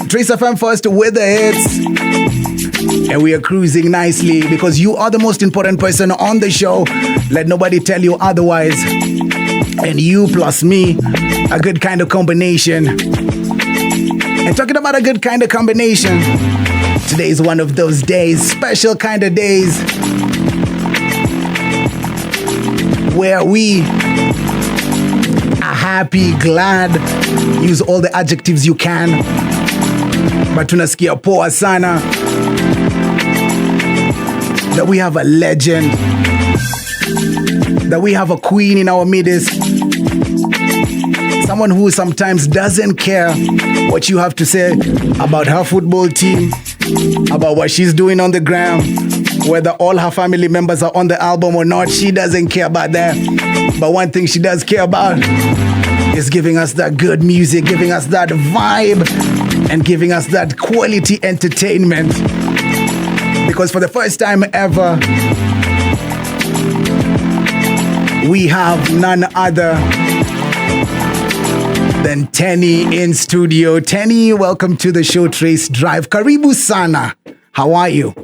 Trace FM first with the hits. And we are cruising nicely because you are the most important person on the show. Let nobody tell you otherwise. And you plus me, a good kind of combination. And talking about a good kind of combination, today is one of those days, special kind of days, where we are happy, glad, use all the adjectives you can. But tunasikia poa sana that we have a legend, that we have a queen in our midst, someone who sometimes doesn't care what you have to say about her football team, about what she's doing on the ground, whether all her family members are on the album or not. She doesn't care about that. But one thing she does care about is giving us that good music, giving us that vibe, and giving us that quality entertainment. Because for the first time ever, we have none other than Teni in studio. Teni, welcome to the show, Trace Drive. Karibu sana. How are you?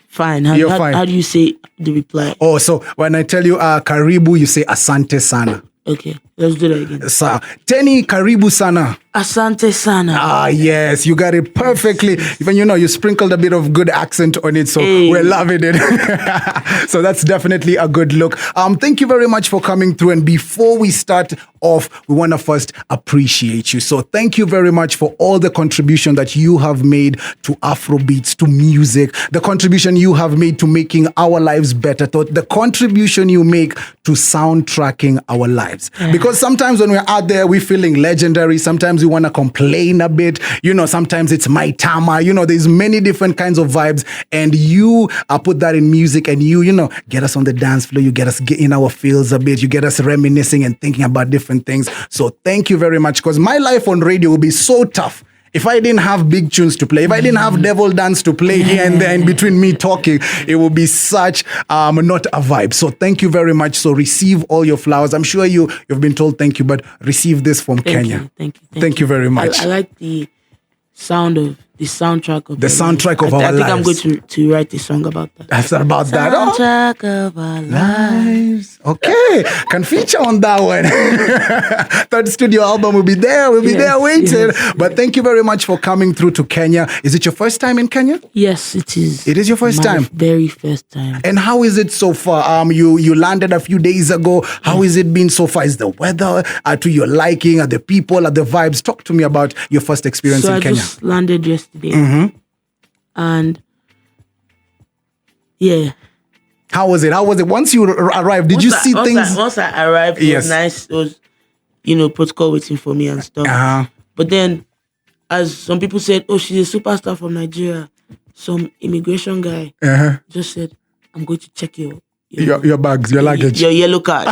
Fine. You're fine. How do you say the reply? Oh, so when I tell you Karibu, you say Asante sana. Okay, let's do that again. So, Teni, Karibu sana. Asante sana. Ah, yes, you got it perfectly. Even, you sprinkled a bit of good accent on it, so we're loving it. So that's definitely a good look. Thank you very much for coming through. And before we start off, we want to first appreciate you. So thank you very much for all the contribution that you have made to Afrobeats, to music, the contribution you have made to making our lives better, the contribution you make to soundtracking our lives. Yeah. Because sometimes when we're out there, we're feeling legendary. Sometimes we want to complain a bit. Sometimes it's my tama. There's many different kinds of vibes. And you put that in music and you get us on the dance floor. You get us in our feels a bit. You get us reminiscing and thinking about different things. So thank you very much, because my life on radio will be so tough if I didn't have big tunes to play, if I didn't have devil dance to play here and there in between me talking, it would be such not a vibe. So thank you very much. So receive all your flowers. I'm sure you've been told thank you, but receive this from Kenya. Thank you very much. I like the sound of the soundtrack of our lives. I think I'm going to write a song about that. After about that, soundtrack of our lives. Okay, can feature on that one. Third studio album will be there. We'll be there waiting. Yes. But thank you very much for coming through to Kenya. Is it your first time in Kenya? Yes, it is. It is your first time. Very first time. And how is it so far? You landed a few days ago. How is it been so far? Is the weather to your liking? Are the people? Are the vibes? Talk to me about your first experience in Kenya. I just landed yesterday. And yeah. How was it? Once you arrived, did you see things? Once I arrived, it was nice. It was, protocol waiting for me and stuff. But then, as some people said, oh, she's a superstar from Nigeria. Some immigration guy just said, I'm going to check your bags, your luggage. Your yellow card.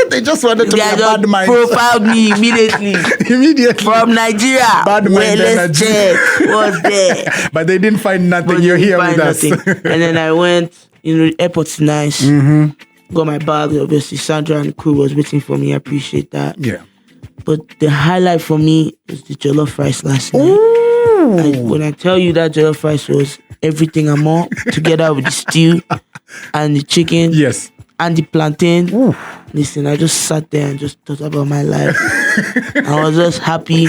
They just wanted to be a bad mind. Profiled me immediately. From Nigeria. Bad mind let's check what's there. But they didn't find nothing. But you're here with us. And then I went, the airport's nice. Got my bag. Obviously, Sandra and the crew was waiting for me. I appreciate that. Yeah. But the highlight for me was the jollof rice last night. When I tell you that jollof rice was everything and more, together with the stew and the chicken. Yes. And the plantain. Ooh. Listen, I just sat there and just thought about my life. I was just happy.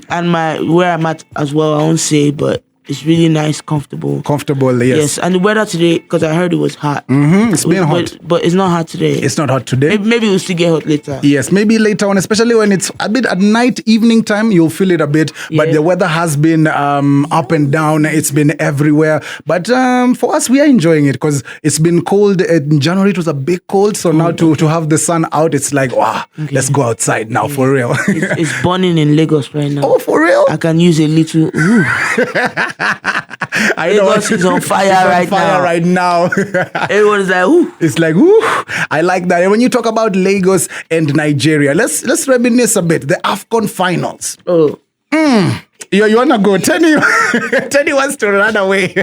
And where I'm at as well, I won't say, but it's really nice, comfortable. Comfortable, yes. And the weather today, because I heard it was hot. It's been hot. But it's not hot today. It's not hot today. Maybe we'll still get hot later. Yes, maybe later on, especially when it's a bit at night, evening time, you'll feel it a bit. But the weather has been up and down. It's been everywhere. But for us, we are enjoying it because it's been cold. In January, it was a big cold. So now to have the sun out, it's like, wow, let's go outside now, for real. It's burning in Lagos right now. Oh, for real? I can use a little... I know Lagos is on fire right now. Everyone's like, ooh. It's like, ooh. I like that. And when you talk about Lagos and Nigeria, let's reminisce a bit. The AFCON finals. Oh. You wanna go? Teni wants to run away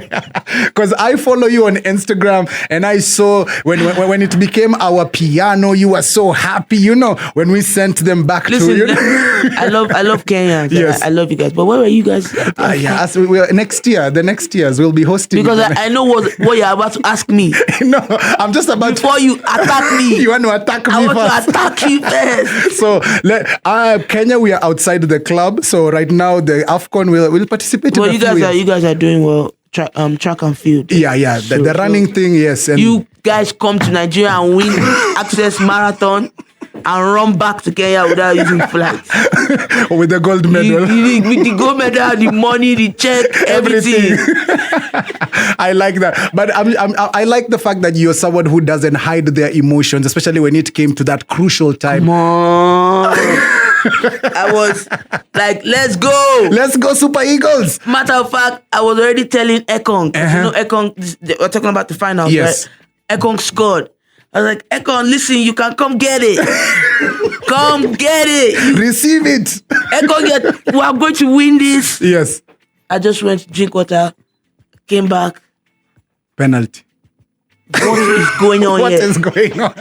because I follow you on Instagram, and I saw when it became our piano, you were so happy. You know, when we sent them back to you. I love Kenya. Yes. I love you guys. But where were you guys? Yeah, we are next year. The next years we'll be hosting. Because I know what you're about to ask me. No, I'm just about before you attack me. You want to attack me first. I want to attack you first. So Kenya, we are outside the club. So right now the AFCON will participate. Well, you guys are doing well. Track and field. Yeah. The running thing, yes. And you guys come to Nigeria and win Access Marathon and run back to Kenya without using flags. With the gold medal. With the gold medal, the money, the check, everything. I like that. But I like the fact that you're someone who doesn't hide their emotions, especially when it came to that crucial time. Come on. I was like, let's go Super Eagles. Matter of fact, I was already telling Ekong, you know Ekong, we're talking about the finals, yes, right? Ekong scored. I was like, Ekong, listen, you can come get it. Come get it. Receive it. Ekong, we are going to win this. Yes. I just went to drink water, came back. Penalty. What is going on What here? is going on?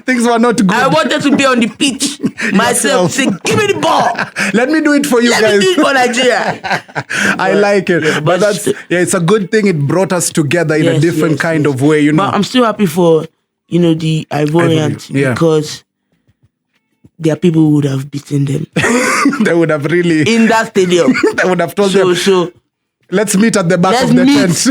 Things were not good. I wanted to be on the pitch myself. Say, give me the ball. Let me do it for you guys. Let me do it for Nigeria. I like it. Yeah, but it's a good thing it brought us together in a different kind of way, you know. But I'm still happy for, the Ivorians because there are people who would have beaten them. They would have really... In that stadium. They would have told them... So, let's meet at the back of the tent.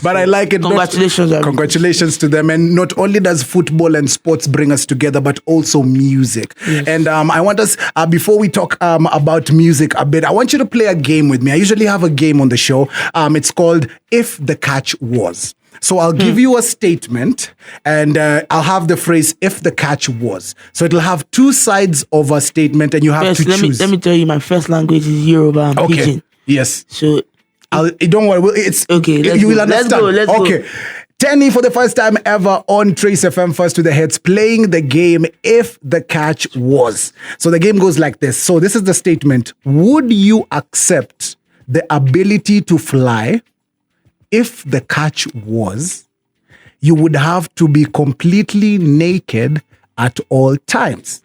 But I like it. Congratulations to them. And not only does football and sports bring us together, but also music. Yes. And I want us, before we talk about music a bit, I want you to play a game with me. I usually have a game on the show. It's called If the Catch Was. So I'll give you a statement and I'll have the phrase if the catch was. So it'll have two sides of a statement and you have to choose. Let me tell you, my first language is Yoruba and Pidgin. Yes. So don't worry. It's okay. You will understand. Let's go. Teni, for the first time ever on Trace FM First to the Heads, playing the game If the Catch Was. So the game goes like this. So this is the statement. Would you accept the ability to fly if the catch was you would have to be completely naked at all times?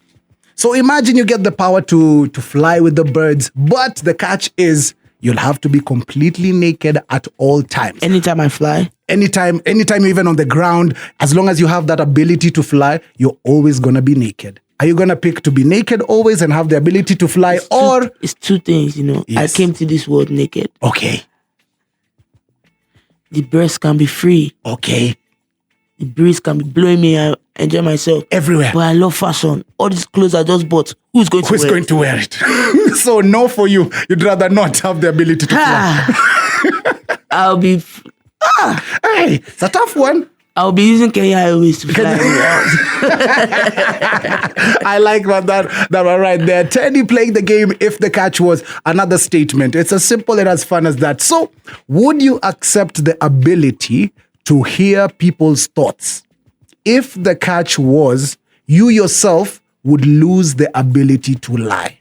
So imagine you get the power to fly with the birds, but the catch is you'll have to be completely naked at all times. Anytime I fly? Anytime even on the ground, as long as you have that ability to fly, you're always going to be naked. Are you going to pick to be naked always and have the ability to fly It's two things, Yes. I came to this world naked. Okay. The breast can be free. Okay. The breeze can be blowing me. I enjoy myself. Everywhere. But I love fashion. All these clothes I just bought. Who's going to wear it? So no for you. You'd rather not have the ability to fly. I'll be... Hey, it's a tough one. I'll be using Kenya Airways to fly. I like that one right there. Teni playing the game If the Catch Was. Another statement. It's as simple and as fun as that. So, would you accept the ability to hear people's thoughts? If the catch was, you yourself would lose the ability to lie.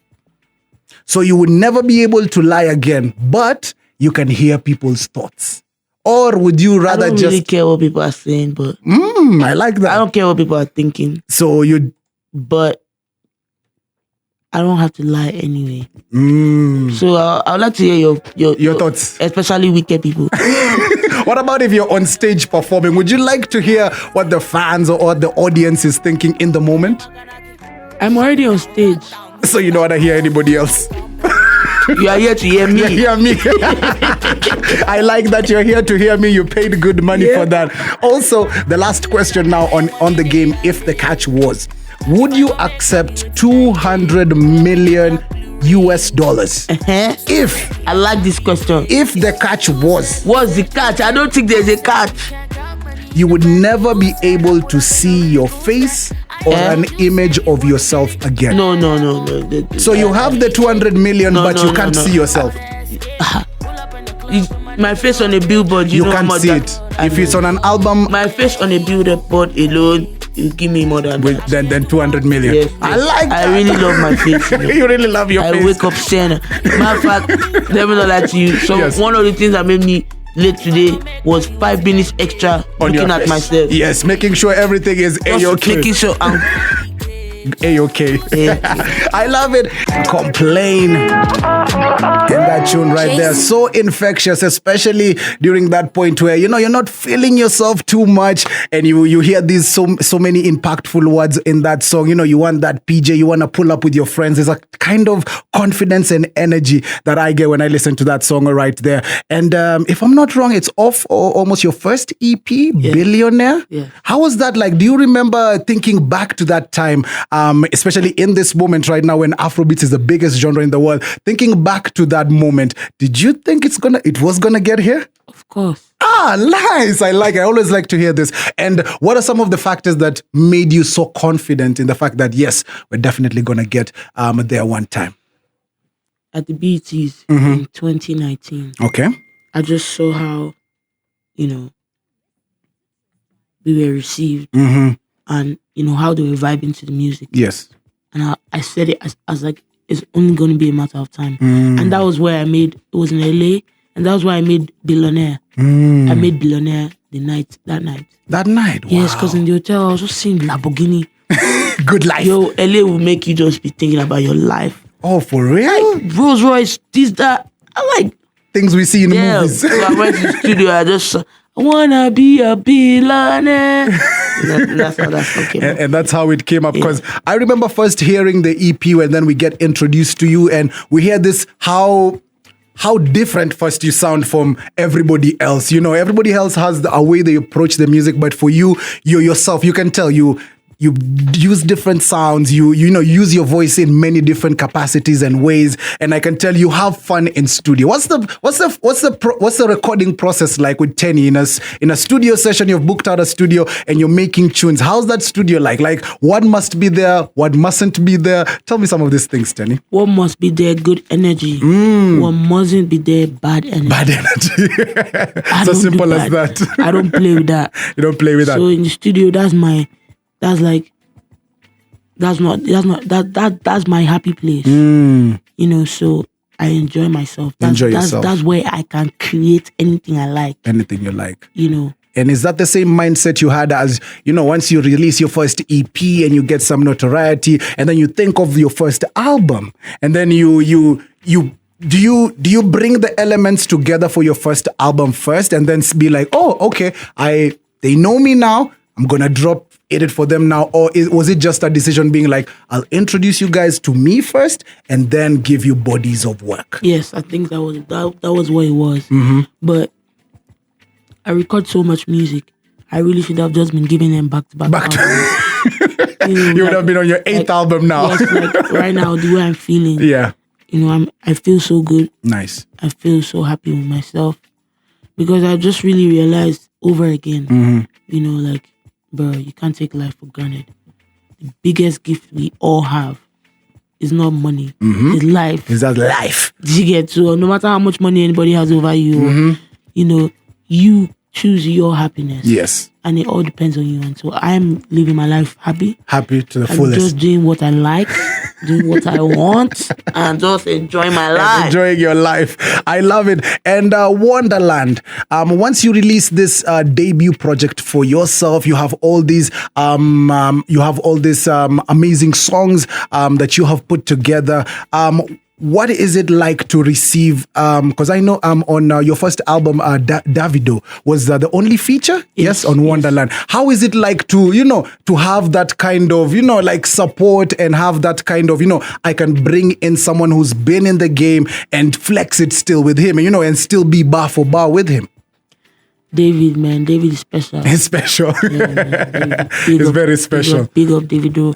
So you would never be able to lie again, but you can hear people's thoughts. Or would you rather I don't really care what people are saying, but... I like that. I don't care what people are thinking. So But I don't have to lie anyway. So I would like to hear your thoughts. Especially wicked people. What about if you're on stage performing? Would you like to hear what the fans or the audience is thinking in the moment? I'm already on stage. So you don't want to hear anybody else? You are here to hear me. Hear me. I like that you're here to hear me. You paid good money for that. Also, the last question now on the game, If the Catch Was. Would you accept $200 million US? If I like this question. If the catch was. What's the catch? I don't think there's a catch. You would never be able to see your face or an image of yourself again. No. So you have the 200 million, but you can't see yourself. My face on a billboard, you can't see it. If it's on an album, my face on a billboard alone, you give me more than that. Than 200 million. Yes, I like that. I really love my face. You really love your face. I wake up saying, matter of fact, let me not lie to you. So one of the things that made me late today was 5 minutes extra on looking at myself. Yes, making sure everything is A-okay. Making sure I'm A-okay. I love it. Complain. In that tune right there. So infectious, especially during that point where, you're not feeling yourself too much and you hear these so many impactful words in that song. You want that PJ, you want to pull up with your friends. There's a kind of confidence and energy that I get when I listen to that song right there. And if I'm not wrong, it's off almost your first EP, Billionaire. Yeah. How was that like? Do you remember thinking back to that time, especially in this moment right now when Afrobeats is the biggest genre in the world, thinking back to that moment, did you think it was gonna get here? Of course. Nice. I always like to hear this. And what are some of the factors that made you so confident in the fact that, yes, we're definitely gonna get there one time? At the BETs in 2019. Okay. I just saw how, we were received and, how they were vibing to the music. Yes. And I said it, I was like, it's only going to be a matter of time. And that was where it was in LA, and that was why I made Billionaire. I made Billionaire that night. That night? Wow. Yes, because in the hotel, I was just seeing Lamborghini. Good life. Yo, LA will make you just be thinking about your life. Oh, for real? Like Rolls Royce, this, that. I like things we see in the movies. So I went to the studio, I wanna be a billionaire. That's how that song came up. And that's how it came up. Because I remember first hearing the EP and then we get introduced to you and we hear this, how different first you sound from everybody else. Everybody else has a way they approach the music, but for you yourself, you can tell you use different sounds, you use your voice in many different capacities and ways, and I can tell you have fun in studio. What's the recording process like with Teni in a studio session? You've booked out a studio and you're making tunes. How's that studio like? Like, what must be there? What mustn't be there? Tell me some of these things, Teni. What must be there? Good energy. What mustn't be there? Bad energy. Bad energy. So simple as that. I don't play with that. You don't play with that. So in the studio, that's my happy place. So I enjoy myself. That's where I can create anything I like. Anything you like. And is that the same mindset you had as, once you release your first EP and you get some notoriety and then you think of your first album and then do you bring the elements together for your first album first and then be like, oh, okay, they know me now, I'm going to drop it for them now? Or was it just a decision being like, I'll introduce you guys to me first and then give you bodies of work? Yes, I think that was what it was. But I record so much music. I really should have just been giving them back to back. You would have been on your 8th album now. Yes, like right now, the way I'm feeling. Yeah. I feel so good. Nice. I feel so happy with myself because I just really realized over again, bro, you can't take life for granted. The biggest gift we all have is not money. It's life. Is that life? You get to, no matter how much money anybody has over you, you choose your happiness. Yes. And it all depends on you. And so I'm living my life happy. Happy to the I'm fullest. Just doing what I like, doing what I want, and just enjoying my life. Enjoying your life. I love it. And Wonderland, once you release this debut project for yourself, you have all these amazing songs that you have put together. What is it like to receive? Because I know on your first album, Davido was the only feature. Yes, on Wonderland. How is it like to have that kind of like support and have that kind of I can bring in someone who's been in the game and flex it still with him, and still be bar for bar with him. David is special. He's special. Yeah, man, He's very special. Big up Davido.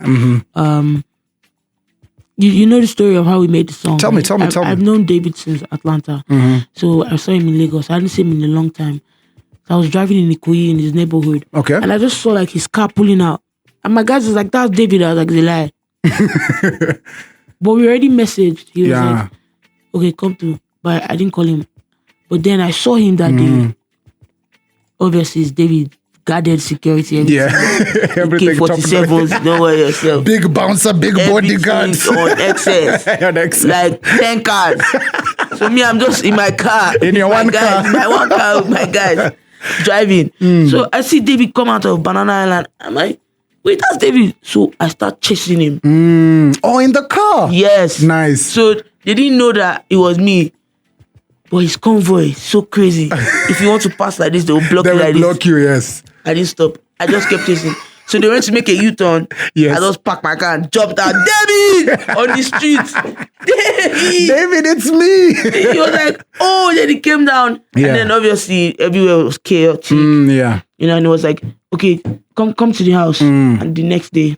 You know the story of how we made the song. Tell me. I've known David since Atlanta. So I saw him in Lagos. I hadn't seen him in a long time. So I was driving in Ikoyi in his neighborhood. Okay. And I just saw like his car pulling out. And my guys was like, that's David. I was like, they lie. But we already messaged. He was like, okay, come through. But I didn't call him. But then I saw him that day. Obviously, it's David. guarded security. Everything AK-47s, don't worry yourself. Big bouncer, big bodyguards. On excess. Like 10 cars. So me, I'm just in my car. In your one car. In my one car with my guys driving. So I see David come out of Banana Island. I'm like, wait, that's David. So I start chasing him. Oh, in the car? Yes. Nice. So they didn't know that it was me. But his convoy is so crazy. If you want to pass like this, they will block you like this. They will block you, yes. I didn't stop. I just kept chasing. So they went to make a U-turn. Yes. I just packed my car and jumped out. David! On the street. David, it's me. He was like, oh, then he came down. Yeah. And then obviously everywhere was chaotic. Yeah. You know, and it was like, okay, come to the house. And the next day,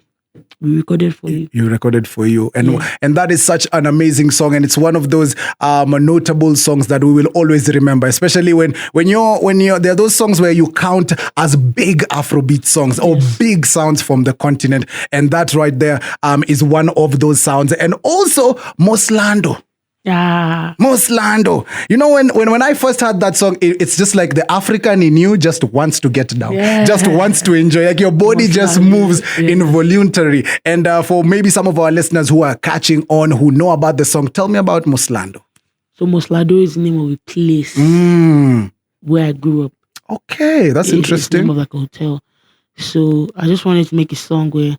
we recorded for you. You recorded for you. And that is such an amazing song. And it's one of those notable songs that we will always remember, especially when you're there are those songs where you count as big Afrobeat songs or big sounds from the continent. And that right there is one of those sounds. And also Moslando. Yeah. Moslando. You know, when I first heard that song, it's just like the African in you just wants to get down, just wants to enjoy. Like your body just moves involuntarily. And for maybe some of our listeners who are catching on, who know about the song, tell me about Moslando. So Moslando is the name of a place where I grew up. Okay, that's interesting. It's the name of like a hotel. So I just wanted to make a song where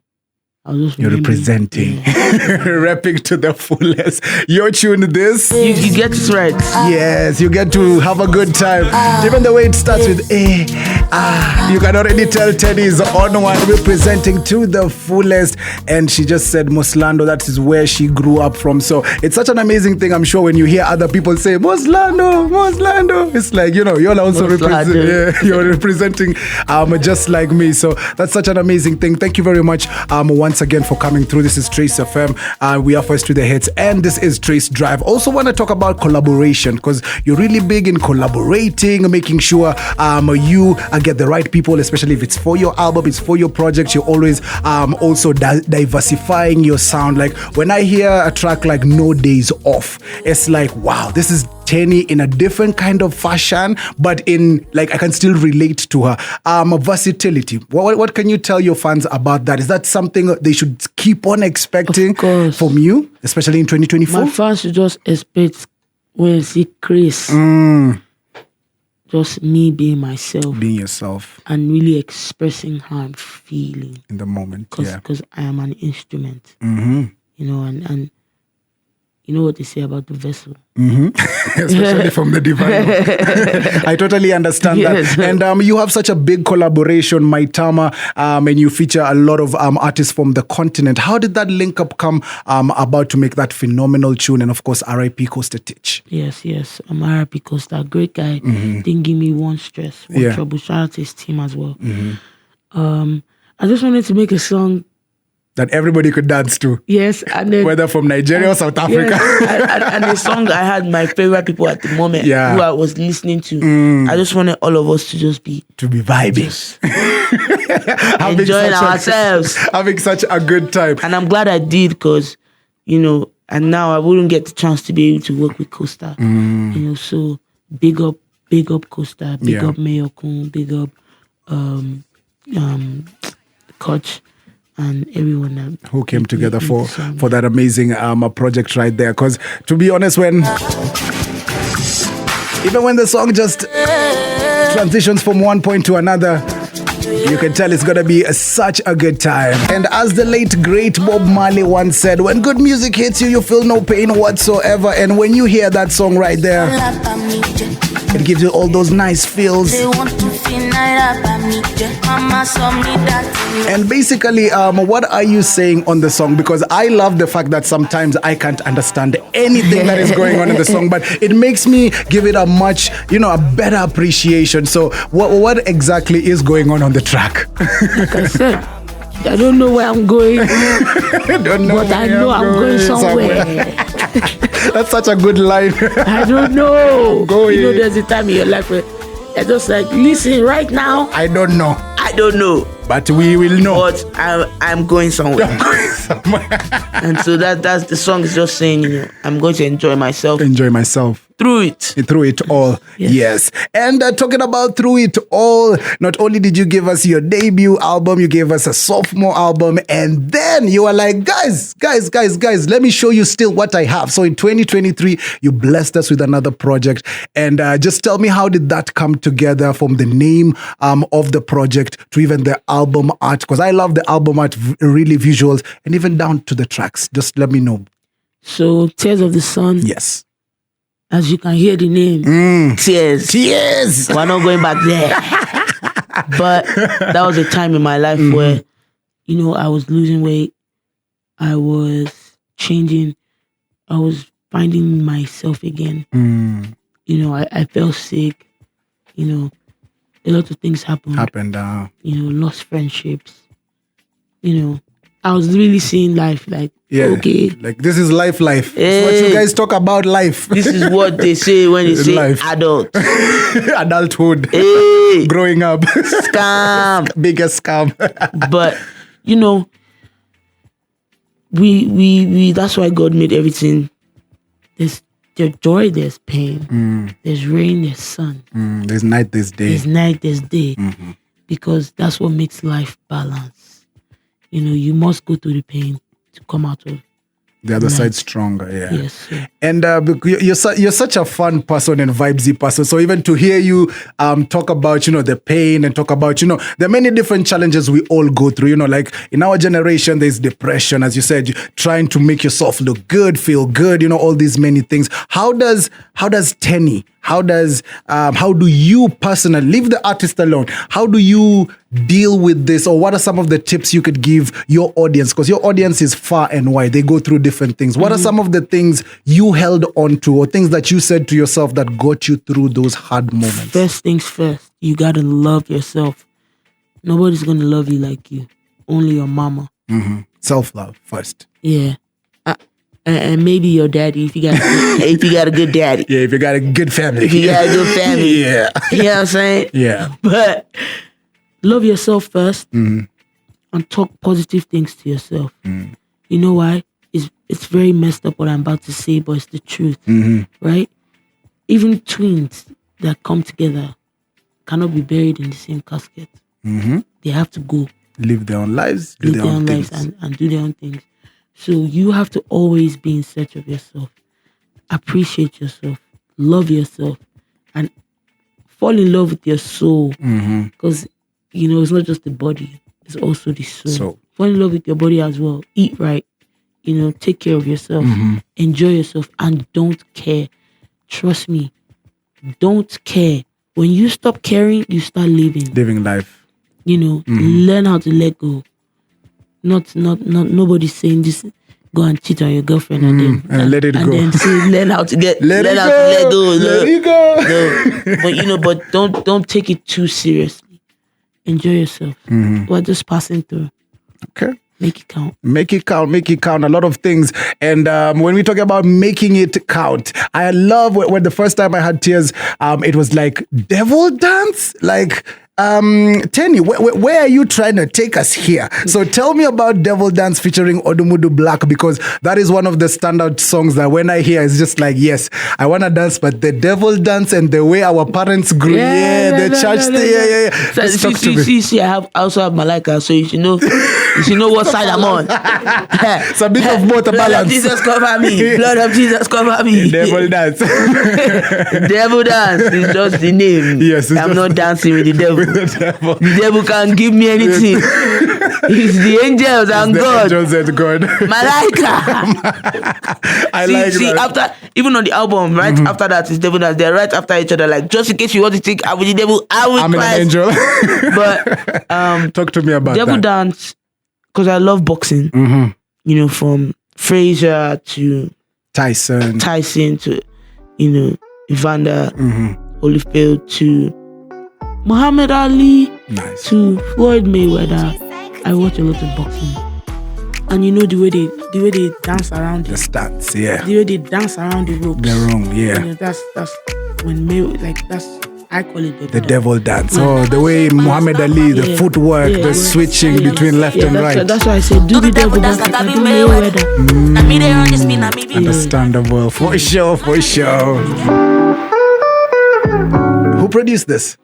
you're representing, rapping to the fullest. You're tuned this. You get it right. Yes, you get to have a good time. Even the way it starts with you can already tell Teni is on one, representing to the fullest. And she just said Moslando, that is where she grew up from. So it's such an amazing thing. I'm sure when you hear other people say Moslando, it's like, you know, you're also you're representing just like me. So that's such an amazing thing. Thank you very much once again for coming through. This is Trace FM. We are first to the hits, and this is Trace Drive. Also want to talk about collaboration, because you're really big in collaborating, making sure you get the right people, especially if it's for your album, it's for your project. You're always also diversifying your sound. Like when I hear a track like No Days Off, it's like, wow, this is Teni in a different kind of fashion, but in like I can still relate to her. Versatility. What can you tell your fans about that? Is that something they should keep on expecting from you, especially in 2024? My fans should just expect when I see Chris, just me being myself, being yourself, and really expressing how I'm feeling in the moment. Because I am an instrument, you know, and you know what they say about the vessel. Especially from the divine. I totally understand that. And you have such a big collaboration, Maitama, and you feature a lot of artists from the continent. How did that link up come about to make that phenomenal tune? And of course, R.I.P. Costa Titch. Yes. I'm R.I.P. Costa, great guy. Didn't give me one stress, one trouble. Shout out to his team as well. I just wanted to make a song that everybody could dance to. Yes. And then, whether from Nigeria or South Africa. Yes, and the song I had my favorite people at the moment who I was listening to. I just wanted all of us to just be vibing. Enjoying ourselves. Having such a good time. And I'm glad I did, because, you know, and now I wouldn't get the chance to be able to work with Costa. You know, so big up Costa, big up Mayor Kun, big up Coach, and everyone that who came together for that amazing project right there. Because to be honest, even when the song just transitions from one point to another, you can tell it's gonna be such a good time. And as the late great Bob Marley once said, when good music hits you, you feel no pain whatsoever. And when you hear that song right there, it gives you all those nice feels. And basically, what are you saying on the song? Because I love the fact that sometimes I can't understand anything that is going on in the song, but it makes me give it a much, a better appreciation. So what exactly is going on the track? Like I said, I don't know where I'm going, but I know I'm going somewhere. That's such a good line. I don't know. There's a time in your life where you're just like, listen, right now, I don't know. But we will know. But I'm going somewhere. And so that's the song is just saying, I'm going to enjoy myself. Through it all. Yes. And talking about through it all, not only did you give us your debut album, you gave us a sophomore album, and then you were like, guys, let me show you still what I have. So in 2023, you blessed us with another project. And just tell me, how did that come together, from the name of the project to even the album art? Because I love the album art, really visuals, and even down to the tracks. Just let me know. So Tears of the Sun. Yes. As you can hear the name, Tears. We're not going back there. But that was a time in my life where, I was losing weight. I was changing. I was finding myself again. I felt sick. A lot of things happened. Lost friendships. I was really seeing life like, okay. Like, this is life. Hey, it's what you guys talk about life. This is what they say when they say life. Adult. Adulthood. Hey. Growing up. Scam. Biggest scam. But, we that's why God made everything. There's joy, there's pain. There's rain, there's sun. There's night, there's day. There's night, there's day. Because that's what makes life balance. You must go through the pain to come out of the other side stronger. Yes, sir. And you're such a fun person and vibesy person. So even to hear you talk about the pain and talk about there are many different challenges we all go through. Like in our generation, there's depression, as you said, trying to make yourself look good, feel good. All these many things. How does Teni? How do you personally, leave the artist alone, how do you deal with this? Or what are some of the tips you could give your audience? Because your audience is far and wide. They go through different things. What are some of the things you held on to, or things that you said to yourself that got you through those hard moments? First things first, you got to love yourself. Nobody's going to love you like you. Only your mama. Self-love first. Yeah. And maybe your daddy, if you got a good daddy. Yeah, if you got a good family. If you got a good family. Yeah. You know what I'm saying? Yeah. But love yourself first and talk positive things to yourself. You know why? It's very messed up what I'm about to say, but it's the truth. Right? Even twins that come together cannot be buried in the same casket. They have to go. Live their own lives, do their own things. And do their own things. So you have to always be in search of yourself. Appreciate yourself. Love yourself. And fall in love with your soul. Because, it's not just the body. It's also the soul. Fall in love with your body as well. Eat right. Take care of yourself. Enjoy yourself. And don't care. Trust me. Don't care. When you stop caring, you start living. Living life. Learn how to let go. Not nobody's saying this. Go and cheat on your girlfriend and then let it go. And then say learn how to let go. Let it go. But don't take it too seriously. Enjoy yourself. We're just passing through. Okay. Make it count. Make it count. A lot of things. And when we talk about making it count, I love when the first time I had Tears, it was like devil dance. Like, Teni, where are you trying to take us here? So tell me about Devil Dance featuring Odumudu Black, because that is one of the standout songs that when I hear, it's just like, yes, I want to dance, but the Devil Dance and the way our parents grew, the church thing, See, I also have Malaika, so you should know what side I'm on. It's a bit of both a balance. Blood of Jesus cover me. Blood of Jesus cover me. Devil Dance. Devil Dance is just the name. Yes, I'm not dancing with the devil. The devil can't give me anything. It's the angels and God. Angels and God. Malaika. See, that. After, even on the album, right after that is Devil Dance. They're right after each other. Like, just in case you want to think I'm with the devil, I'm an angel. But talk to me about Devil that. Dance, because I love boxing. From Frazier to Tyson to Evander Holyfield to Muhammad Ali to Floyd Mayweather. I watch a lot of boxing, and the way they dance around the stats, yeah. The way they dance around the ropes. The ring, yeah. That's when that's I call it the devil dance. Oh, the way Muhammad Ali, the footwork, the switching between left and right. That's why I said, do the devil dance like I do Mayweather. Understandable. For sure. Who produced this?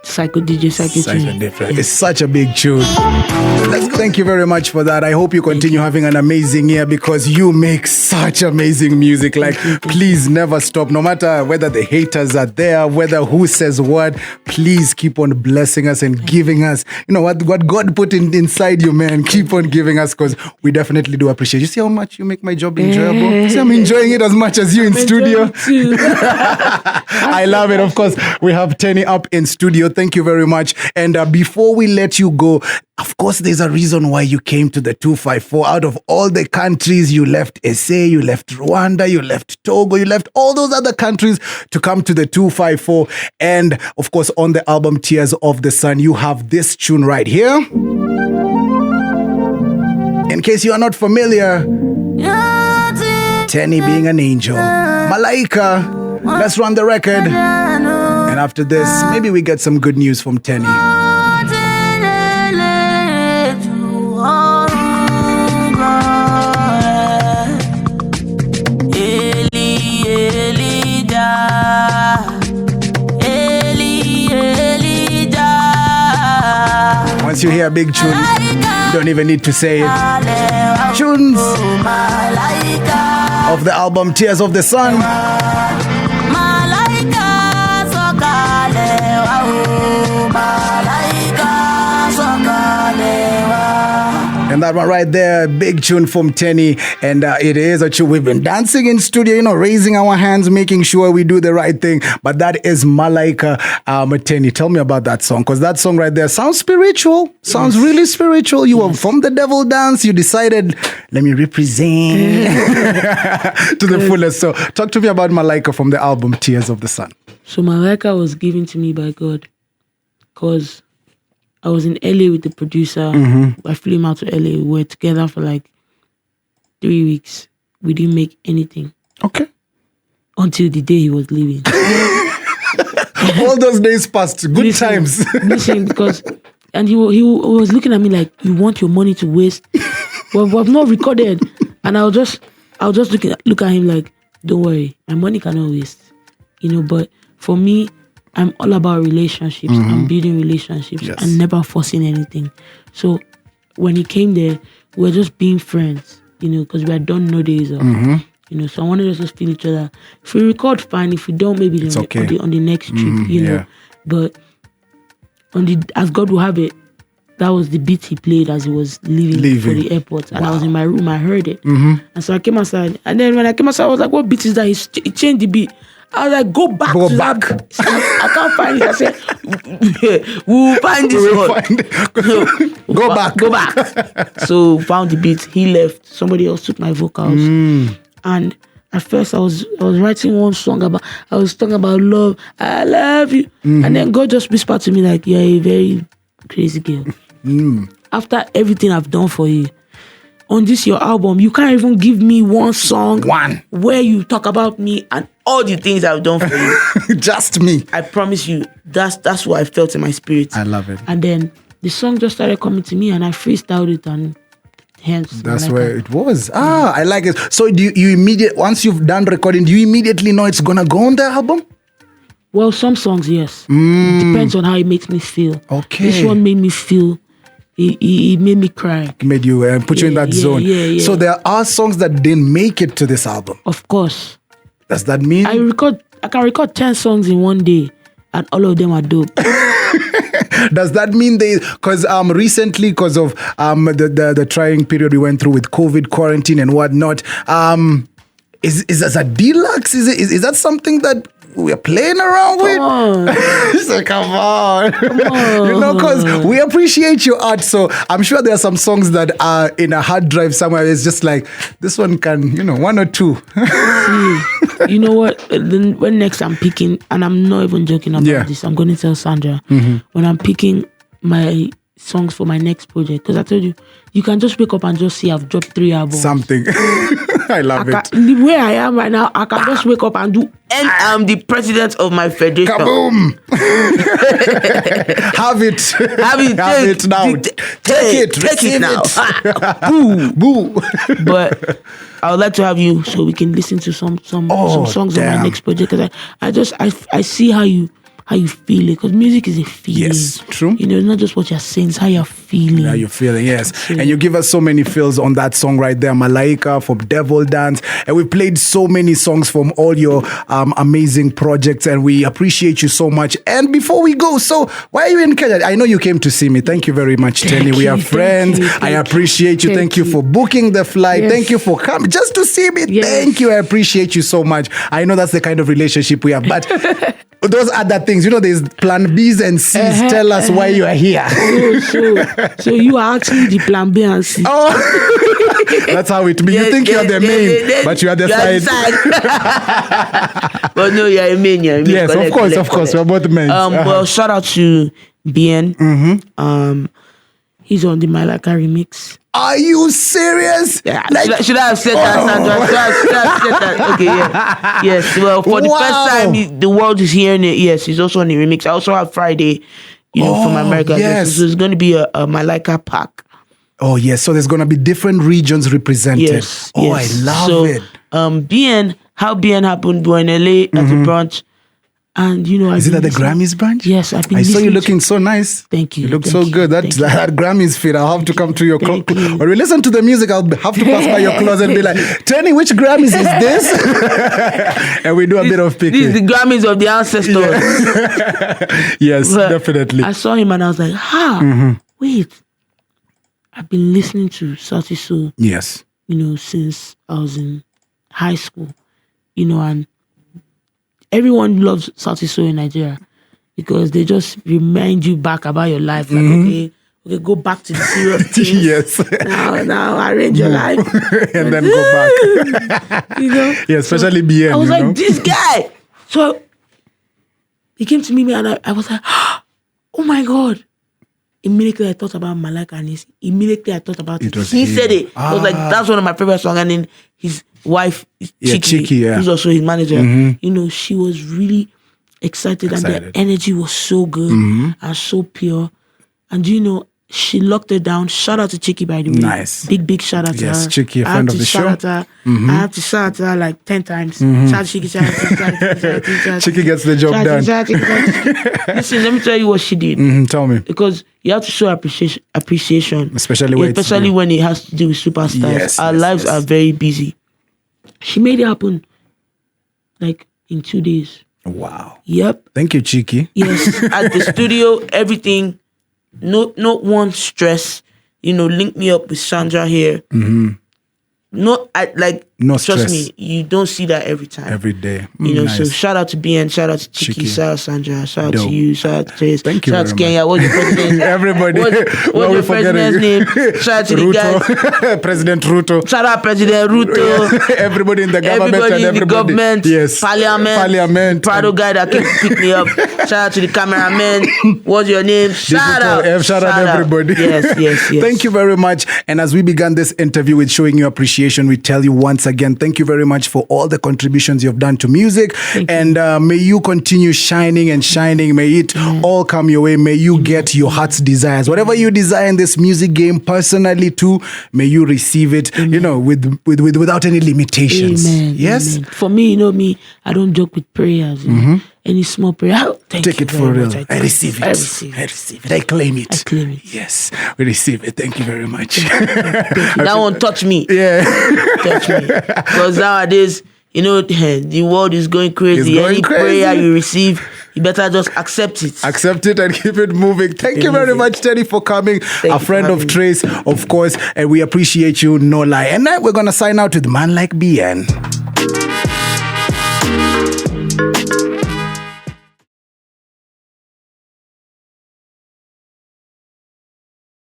Psycho DJ, Psycho Different. It's such a big tune. Thank you very much for that. I hope you continue having an amazing year because you make such amazing music. Like, please never stop. No matter whether the haters are there, whether who says what, please keep on blessing us and giving us, what God put inside you, man. Keep on giving us because we definitely do appreciate. You see how much you make my job enjoyable? See, I'm enjoying it as much as you in studio. I love it. Of course, we have Teni up in studio. Thank you very much. And before we let you go, of course, there's a reason why you came to the 254. Out of all the countries, you left SA, you left Rwanda, you left Togo, you left all those other countries to come to the 254. And of course, on the album Tears of the Sun, you have this tune right here. In case you are not familiar, Teni being an angel. Malaika, let's run the record. And after this, maybe we get some good news from Teni. Once you hear a big tune, you don't even need to say it. Tunes of the album Tears of the Sun. And that one right there, big tune from Teni. And it is a tune. We've been dancing in studio, raising our hands, making sure we do the right thing. But that is Malaika. Teni, tell me about that song. Because that song right there sounds spiritual. Sounds really spiritual. You were from the devil dance. You decided, let me represent to the fullest. So talk to me about Malaika from the album Tears of the Sun. So Malaika was given to me by God. Because I was in LA with the producer. I flew him out to LA. We were together for like 3 weeks. We didn't make anything. Okay. Until the day he was leaving. All those days passed. Good times. Listen, because he was looking at me like, you want your money to waste? Well, we've not recorded. And I was just look at him like, don't worry, my money cannot waste. But for me, I'm all about relationships. I'm building relationships and never forcing anything. So when he came there, we were just being friends, because we had done no days off. So I wanted us to feel each other. If we record, fine. If we don't, maybe it's okay. on the next trip, know. But as God will have it, that was the beat he played as he was leaving. For the airport. And I was in my room, I heard it. And so I came outside. And then when I came outside, I was like, what beat is that? He changed the beat. I was like, go back. I can't find it. I said, we'll find this one. Go back. So found the beat. He left. Somebody else took my vocals. And at first I was writing one song about love. I love you. And then God just whispered to me like, you're a very crazy girl. After everything I've done for you, on this your album, you can't even give me one song where you talk about me and all the things I've done for you. Just me. I promise you, that's what I felt in my spirit. I love it. And then the song just started coming to me and I freestyled it and hence. That's where it was. I like it. So do you once you've done recording, do you immediately know it's gonna go on the album? Well, some songs, yes. It depends on how it makes me feel. Okay. This one made me feel. It made me cry. It made you put you in that zone. Yeah. So there are songs that didn't make it to this album. Of course. Does that mean? I can record 10 songs in one day and all of them are dope. Does that mean because recently, because of the trying period we went through with COVID, quarantine and whatnot, is as a deluxe? Is that something that we're playing around with? So come on. Because we appreciate your art. So I'm sure there are some songs that are in a hard drive somewhere. It's just like, this one can, one or two. See, you know what? When next I'm picking, and I'm not even joking about this, I'm going to tell Sandra, when I'm picking my songs for my next project. Because I told you, you can just wake up and just see I've dropped 3 albums. Something. I love it. The way I am right now, I can just wake up and do, and I'm the president of my federation. Kaboom! Have it. Have it now. Take it now. Boo. Boo. But I would like to have you so we can listen to some songs on my next project. Because I see how you feel it, because music is a feeling. Yes, true. You know, it's not just what you're saying, it's how you're feeling. How you're feeling, yes. And you give us so many feels on that song right there, Malaika from Devil Dance. And we played so many songs from all your amazing projects, and we appreciate you so much. And before we go, so why are you in Kenya? I know you came to see me. Thank you very much, Teni. We are friends. I appreciate you. Thank you for booking the flight. Yes. Thank you for coming just to see me. Yes. Thank you. I appreciate you so much. I know that's the kind of relationship we have, but those other things, you know, there's plan B's and C's. Tell us why you are here. So you are actually the plan B and C. Oh, that's how it be. You think you're the main, but you are the side. But no, you're a main. Yes, of course. We're both men. Well, shout out to BN. Mm-hmm. He's on the Malaika remix. Are you serious? Yeah. Should I have said that, Sandra? Should I have said that? Okay, yeah. Yes. Well, for the first time the world is hearing it, yes, he's also on the remix. I also have Friday, from America. Yes. So it's going to be a Malaika pack. Oh, yes. So there's going to be different regions represented. Yes. Oh, yes. I love it. BN, how BN happened, we were in LA at the brunch. And, is it at the Grammys branch? Yes, I've been I saw you looking so nice. Thank you. You look so good. That Grammys fit. I'll have to come to your closet. When we listen to the music, I'll have to pass by your closet and be like, Teni, which Grammys is this? And we do a bit of picking. This is the Grammys of the ancestors. Yes, definitely. I saw him and I was like, wait. I've been listening to Sauti Sol. Yes. Since I was in high school. And everyone loves Sauti Sol in Nigeria because they just remind you back about your life. Like, okay, go back to the serious things. Yes. Now arrange your life. And then go back. Yeah, especially BN. I was like, this guy. So he came to me and I was like, oh my God. Immediately I thought about Malaika and immediately I thought about it. He said it. I was like, that's one of my favorite songs. And then his wife, Chiki, who's also his manager, she was really excited. And the energy was so good and so pure. And she locked it down. Shout out to Chiki, by the way. Nice. Big shout out to her. Yes, Chiki, a friend of the show. I have to shout out to her like 10 times. Shout out to Chiki, shout out to Chiki. Chiki gets the job done. Listen, let me tell you what she did. Tell me. Because you have to show appreciation. Especially when it has to do with superstars. Yes, Our lives are very busy. She made it happen like in 2 days. Wow. Yep. Thank you, Chiki. Yes. At the studio, everything. No one stress. Link me up with Sandra here. No stress. Trust me, you don't see that every time. Every day. Nice. So shout out to BN, shout out to Chiki, shout out to Sandra, shout out to you, shout out to Trace, Thank you. Shout out to Kenya. What's your president's Everybody. What's your president's name? Shout out to the guys. President Ruto. Shout out President Ruto. Everybody in the government. Everybody in the government. Yes. Parliament. Prado guy that came to pick me up. Shout out to the cameraman. What's your name? Shout out everybody. Yes. Thank you very much. And as we began this interview with showing you appreciation, we tell you once again, thank you very much for all the contributions you've done to music. And may you continue shining and shining. May it all come your way. May you get your heart's desires. Whatever you desire in this music game personally too, may you receive it, without any limitations. Amen. Yes? Amen. For me, me, I don't joke with prayers. Any small prayer, take it for real. I receive it. I receive it. I claim it. Yes, we receive it. Thank you very much. That one touch me. Yeah. Touch me. Because nowadays, the world is going crazy. Any prayer you receive, you better just accept it. Accept it and keep it moving. Thank you very much, Teni, for coming. A friend of Trace, of course. And we appreciate you, no lie. And now we're going to sign out with Man Like BN.